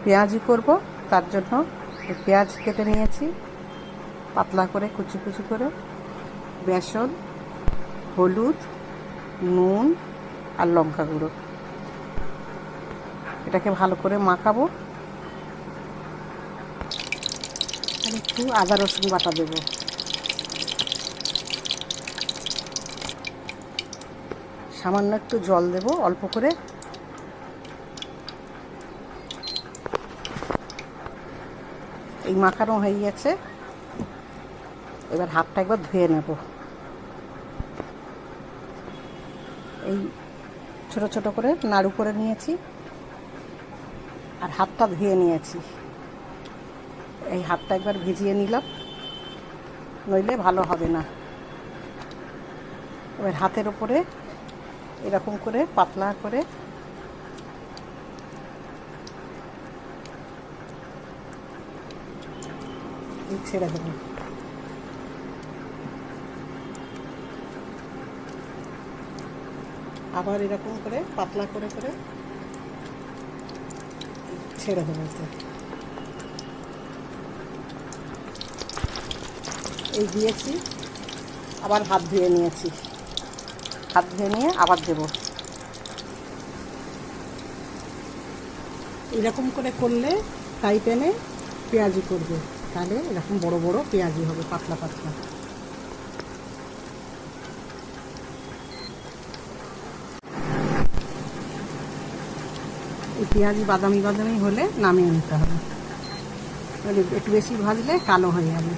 পেঁয়াজি করব, তার জন্য পেঁয়াজ কেটে নিয়েছি পাতলা করে, কুচি কুচি করে। বেসন, হলুদ, নুন আর লঙ্কা গুঁড়ো, এটাকে ভালো করে মাখাবো। আর একটু আদা রসুন বাটা দেবো। সামান্য একটু জল দেব, অল্প করে। এই মাখানো হয়ে গেছে, এবার হাতটা একবার ধুয়ে নেব। এই ছোট ছোট করে নাড়ু করে নিয়েছি আর হাতটা ধুয়ে নিয়েছি। এই হাতটা একবার ভিজিয়ে নিলাম, নইলে ভালো হবে না। এবার হাতের ওপরে এরকম করে পাতলা করে ছেড়ে দেবো। আবার এরকম করে পাতলা করে করে ছেড়ে দেবো। এই দিয়েছি, আবার হাত ধুয়ে নিয়েছি। হাত ধুয়ে নিয়ে আবার দেব। এরকম করে করলে ফ্রাই প্যানে পেঁয়াজি করবে, তাহলে এরকম বড় বড় পেঁয়াজি হবে, পাতলা পাতলা। এই পেঁয়াজি বাদামি বাদামি হলে নামিয়ে নিতে হবে, একটু বেশি ভাজলে কালো হয়ে যাবে।